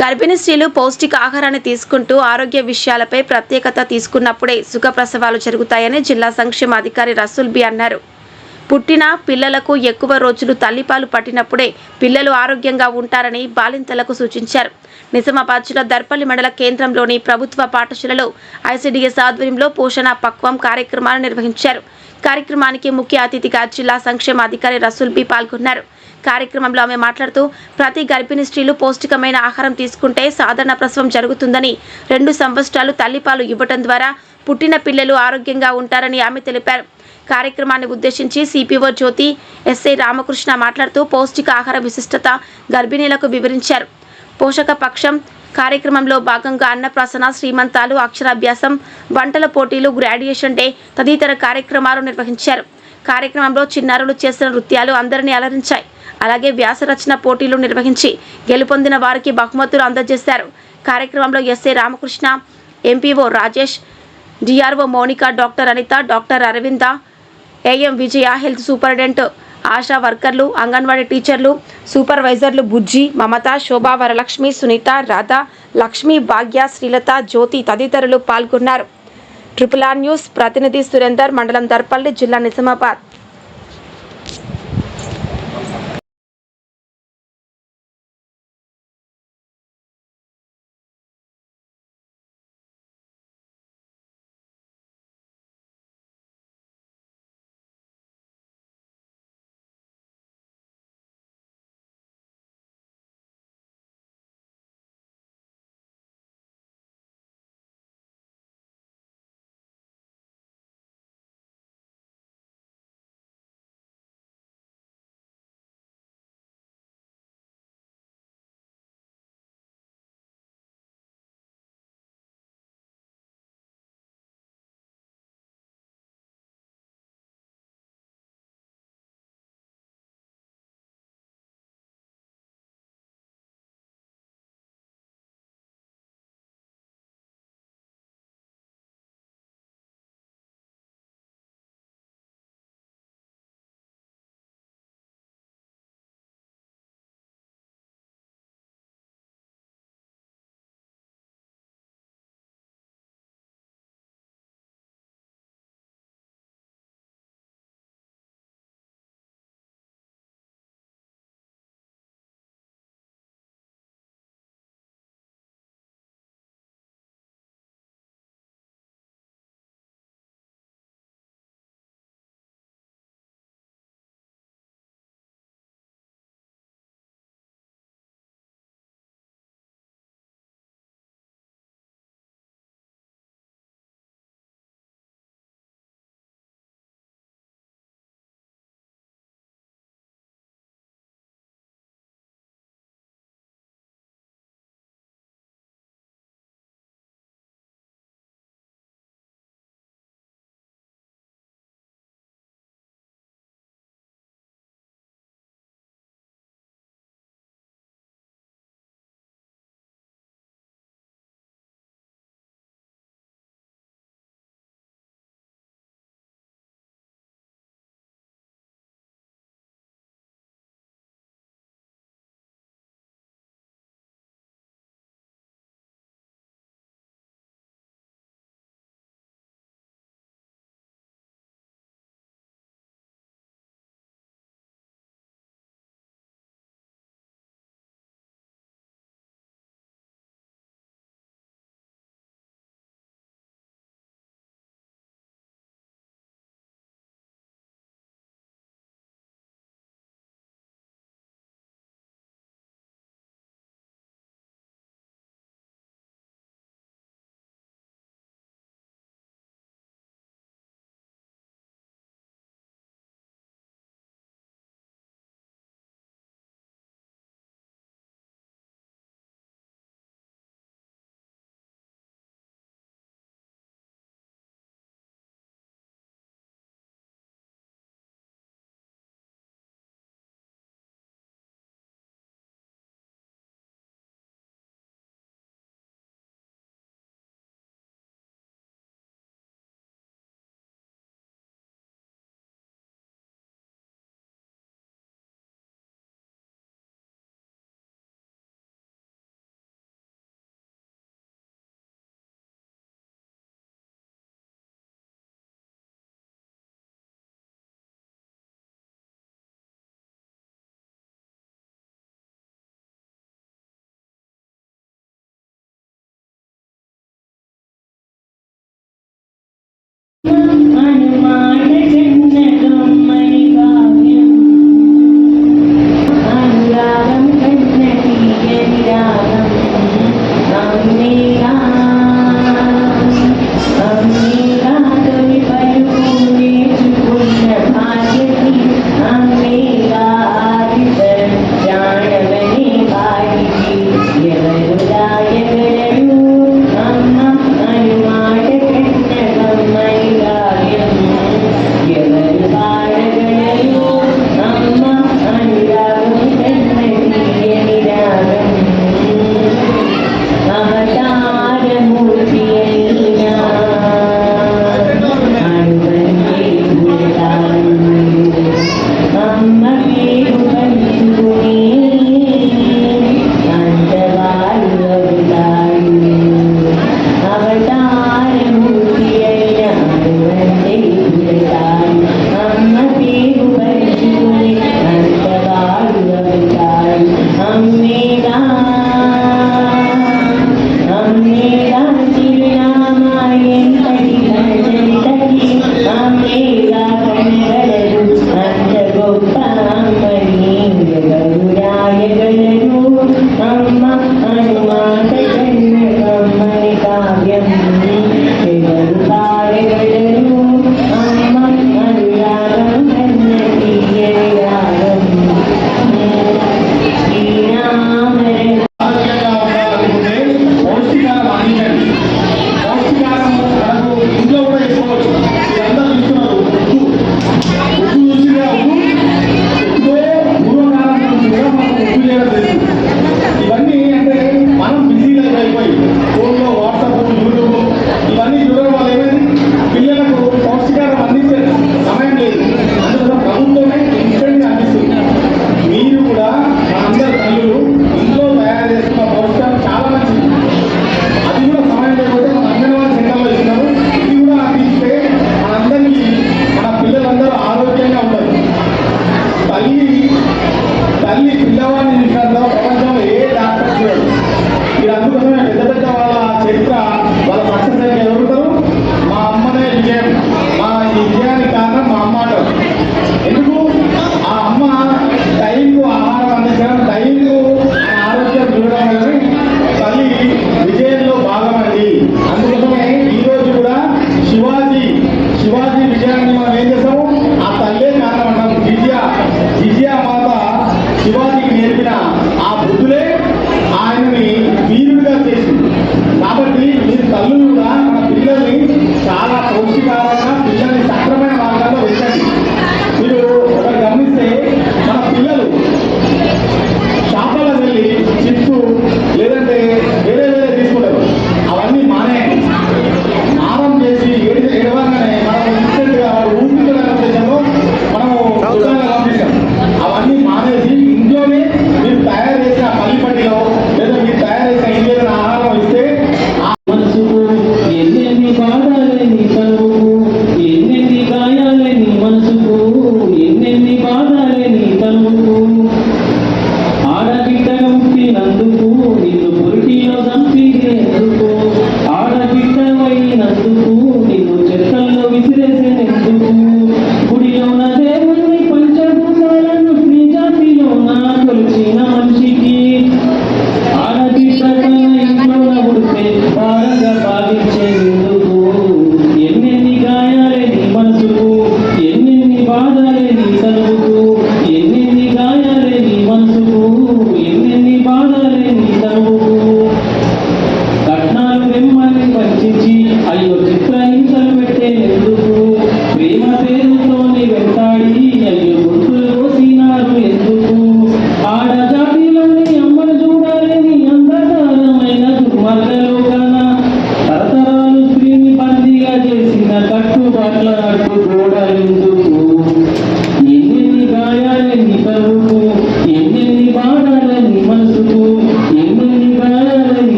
గర్భిణీ స్త్రీలు పౌష్టికాహారాన్ని తీసుకుంటూ ఆరోగ్య విషయాలపై ప్రత్యేకత తీసుకున్నప్పుడే సుఖప్రసవాలు జరుగుతాయని జిల్లా సంక్షేమ అధికారి రసూల్ బి అన్నారు. పుట్టిన పిల్లలకు ఎక్కువ రోజులు తల్లిపాలు పట్టినప్పుడే పిల్లలు ఆరోగ్యంగా ఉంటారని బాలింతలకు సూచించారు. నిజామాబాద్ జిల్లా దర్పల్లి మండల కేంద్రంలోని ప్రభుత్వ పాఠశాలలో ఐసిడిఎస్ ఆధ్వర్యంలో పోషణ పక్వం కార్యక్రమాలు నిర్వహించారు. కార్యక్రమానికి ముఖ్య అతిథిగా జిల్లా సంక్షేమ అధికారి రసూల్ బి పాల్గొన్నారు. కార్యక్రమంలో ఆమె మాట్లాడుతూ ప్రతి గర్భిణీ స్త్రీలు పౌష్టికమైన ఆహారం తీసుకుంటే సాధారణ ప్రసవం జరుగుతుందని, 2 సంవత్సరాలు తల్లిపాలు ఇవ్వటం ద్వారా పుట్టిన పిల్లలు ఆరోగ్యంగా ఉంటారని ఆమె తెలిపారు. కార్యక్రమాన్ని ఉద్దేశించి సిపిఓ జ్యోతి ఎస్ఐ రామకృష్ణ మాట్లాడుతూ పౌష్టిక ఆహార విశిష్టత గర్భిణీలకు వివరించారు. పోషక పక్షం కార్యక్రమంలో భాగంగా అన్నప్రాసన, శ్రీమంతాలు, అక్షరాభ్యాసం, వంటల పోటీలు, గ్రాడ్యుయేషన్ డే తదితర కార్యక్రమాలు నిర్వహించారు. కార్యక్రమంలో చిన్నారులు చేసిన నృత్యాలు అందరినీ అలరించాయి. అలాగే వ్యాస రచన పోటీలు నిర్వహించి గెలుపొందిన వారికి బహుమతులు అందజేశారు. కార్యక్రమంలో SI Ramakrishna, MPO Rajesh, DRO Mounika, doctor Anitha, doctor Aravinda, AM Vijaya, health superintendent, Asha వర్కర్లు, అంగన్వాడీ టీచర్లు, సూపర్వైజర్లు బుజ్జి, మమత, శోభా, వరలక్ష్మి, సునీత, రాధ, లక్ష్మి, భాగ్య, శ్రీలత, జ్యోతి తదితరులు పాల్గొన్నారు. RRR న్యూస్ ప్రతినిధి సురేందర్, మండలం దర్పల్లి, జిల్లా నిజామాబాద్.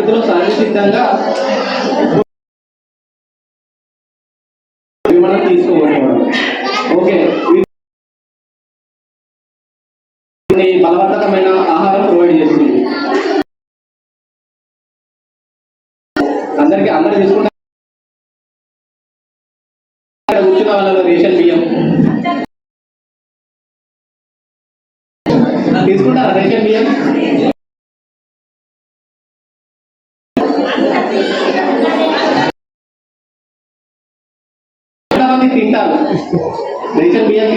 పరిస్థితుల్లో సహజసిద్ధంగా మనం తీసుకోకపోవడం. ఓకే, బలవర్ధకమైన ఆహారం ప్రొవైడ్ చేస్తుంది. అందరూ తీసుకుంటారు. కూర్చున్న వాళ్ళ రేషన్ బియ్యం తీసుకుంటారా? రేషన్ బియ్యం ఎంతమంది తింటారు? రేషన్ బియ్యం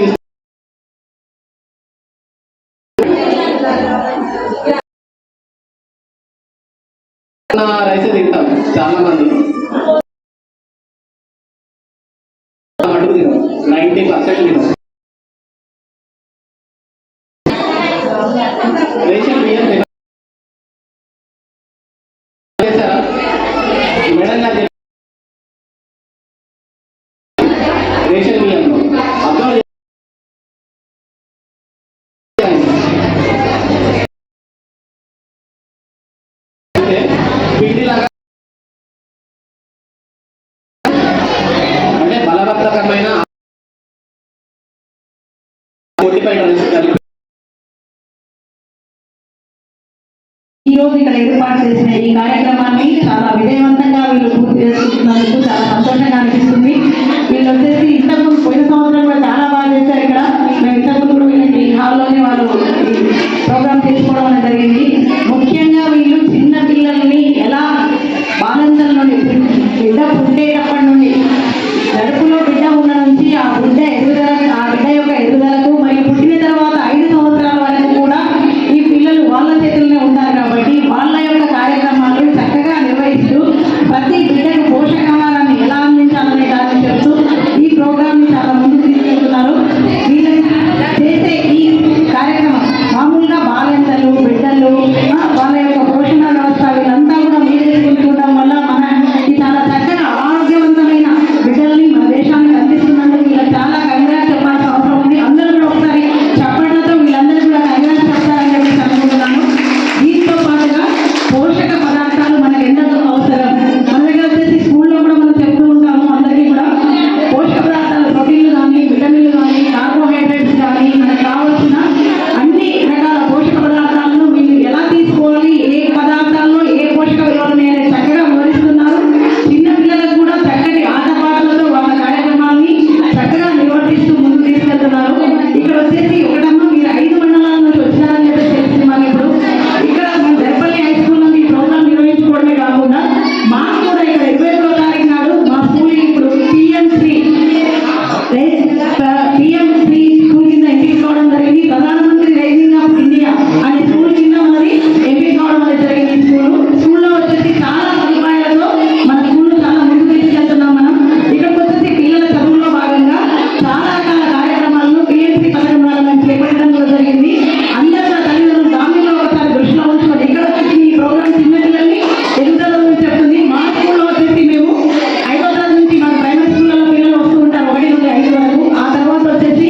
రైస్ తింటాం చాలా మంది. 90% తినం. రేషన్ బియ్యం మేడం రేషన్ బియ్యంలో పిండి లాగా అంటే బలవర్ధకమైన ఈ రోజు ఇక్కడ ఏర్పాటు చేసిన ఈ కార్యక్రమాన్ని చాలా విజయవంతంగా వీళ్ళు పూర్తి చేసుకుంటున్నందుకు చాలా సంతోషంగా అనిపిస్తుంది. వీళ్ళు వచ్చేసి ఇంతకుముందు పోయిన సంవత్సరం కూడా చాలా బాగా చేశారు. ఇక్కడ మేము ఇంతకుముందు కూడా వీళ్ళకి ఈ హాల్లోనే వాళ్ళు ప్రోగ్రామ్ చేసుకోవడం అనేది జరిగింది. ముఖ్యంగా వీళ్ళు చిన్న పిల్లల్ని ఎలా బాలంతల నుండి బిడ్డ పుట్టేటప్పటి నుండి గడుపులో బిడ్డ ఉన్న నుంచి ఆ బిడ్డ ఎదుగుదల ఆ బిడ్డ యొక్క ఎదుగుదలకు మరియు పుట్టిన తర్వాత 5 సంవత్సరాల వరకు కూడా ఈ పిల్లలు వాళ్ళ చేతుల్లోనే ఉంటారు. కాబట్టి వాళ్ళ యొక్క కార్యక్రమాలు చక్కగా నిర్వహిస్తూ ప్రతి బిడ్డకు పోషకాహారాన్ని ఎలా అందించాలనే దాన్ని చెప్తూ ఈ ప్రోగ్రామ్ ని చాలా ముందుకు తీసుకెళ్తున్నారు. వీళ్ళు చేసే ఈ కార్యక్రమం మామూలుగా బాలింతలు బిడ్డలు వాళ్ళ యొక్క పోషణ వ్యవస్థ వీళ్ళంతా కూడా మీరేసుకుంటుండడం వల్ల మనకి చాలా చక్కగా ఆరోగ్యవంతమైన బిడ్డల్ని మన దేశానికి అందిస్తున్నందుకు వీళ్ళకి చాలా కంగ్రాట్స్ చెప్పాల్సిన అవసరం ఉంది. అందరూ కూడా ఒకసారి చప్పట్లతో వీళ్ళందరూ కూడా కంగ్రాట్స్ చెప్తారని చెప్పి అనుకుంటున్నాను. దీంతో పాటుగా పోషక పదార్థాలు మనకు ఎంతో అవసరం. మన దగ్గర వచ్చేసి స్కూల్లో కూడా మనం చెప్తూ ఉంటాము అందరికీ కూడా పోషక పదార్థాలు ప్రోటీన్లు కానీ విటమిన్లు కానీ కార్బోహైడ్రేట్స్ కానీ మనకు కావాల్సిన అన్ని రకాల పోషక పదార్థాలను మీరు ఎలా తీసుకోవాలి, ఏ పదార్థాల్లో ఏ పోషక విలువలు అనేది చక్కగా వివరిస్తున్నారు. చిన్న పిల్లలకు కూడా చక్కటి ఆటపాటలతో వాళ్ళ కార్యక్రమాన్ని చక్కగా నిర్వర్తిస్తూ ముందుకు తీసుకెళ్తున్నారు. ఇక్కడ వచ్చేసి ఒకటమ్మ మీరు 5 మండలాల నుంచి వచ్చారని చెప్పి తెలిసింది. మాకు ఇప్పుడు ఇక్కడ మన దెబ్బల్లి హై స్కూల్ లో ఈ ప్రోగ్రామ్ నిర్వహించుకోవడమే కాకుండా మాకు కూడా ఇక్కడ 21వ తారీఖు నాడు మా స్కూల్ ఇప్పుడు PM3 స్కూల్ కింద ఎంపిక కావడం జరిగింది. ప్రధానమంత్రి రైజింగ్ ఆఫ్ ఇండియా అనే స్కూల్ కింద మరి ఎంపిక కావడం అనేది జరిగింది. స్కూల్లో వచ్చేసి చాలా సదుపాయాలతో మన స్కూల్ చాలా ముందుకు తీసుకెళ్తున్నాం. మనం ఇక్కడికి వచ్చేసి పిల్లల చదువులో భాగంగా చాలా రకాల కార్యక్రమాలను PMC పథకం ద్వారా మేము చేపట్టడం కూడా జరిగింది. అందరూ తల్లిదండ్రులు దానిలో ఒకసారి దృష్టిలో ఉంచుకోండి. ఇక్కడ వచ్చేసి ఈ ప్రోగ్రామ్ చిన్న పిల్లల్ని ఎదుగుదల గురించి చెప్తుంది. మా స్కూల్లో వచ్చేసి మేము 5వ తరగతి నుంచి మన ప్రైమరీ స్కూళ్ళలో పిల్లలు వస్తూ ఉంటారు 1 నుండి 5 వరకు. ఆ తర్వాత వచ్చేసి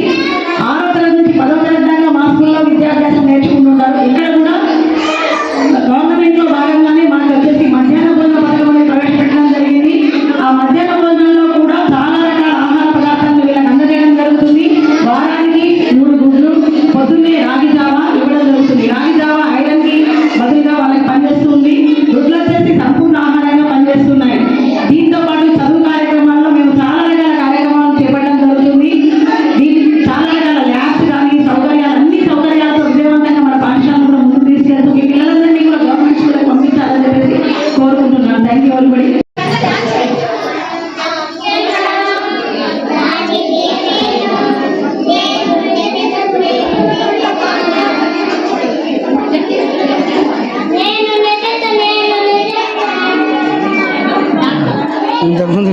6వ తరగతి నుంచి 10వ తరగతి దాకా మా స్కూల్లో విద్యాభ్యాసం నేర్చుకుంటుంటారు. ఇక్కడ కూడా గవర్నమెంట్ లో భాగంగానే మనకు వచ్చేసి మధ్యాహ్న భోజన పథకం అనేది ప్రవేశపెట్టడం జరిగింది. ఆ మధ్యాహ్న భోజనంలో కూడా చాలా రకాల ఆహార పదార్థాలను వీళ్ళకి అందజేయడం జరుగుతుంది. వారానికి 3 గుడ్లు, పొద్దున్నే రాగి జావా ఇవ్వడం జరుగుతుంది. రాగి జావా ఐరన్ కి బదులుగా వాళ్ళకి పనిచేస్తుంది. గుడ్లు వచ్చేసి సంపూర్ణ ఆహారంగా పనిచేస్తున్నాయి. దీంతో పాటు చదువు కార్యక్రమాల్లో మేము చాలా రకాల కార్యక్రమాలు చేపట్టడం జరుగుతుంది. దీనికి చాలా రకాల ల్యాబ్స్ కానీ సౌకర్యాలు అన్ని సౌకర్యాలతో విజయవంతంగా మన పాఠశాలను కూడా ముందుకు తీసుకెళ్తూ మీ పిల్లలందరినీ కూడా గవర్నమెంట్ స్కూల్కి పంపించాలని చెప్పేసి కోరుకుంటున్నాను. Thank you very much. ఇంతకుముందు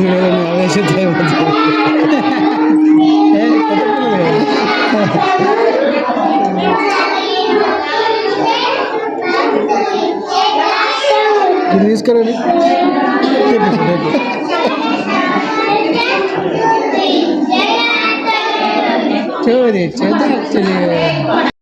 తీసుకురండి చేద్దాం.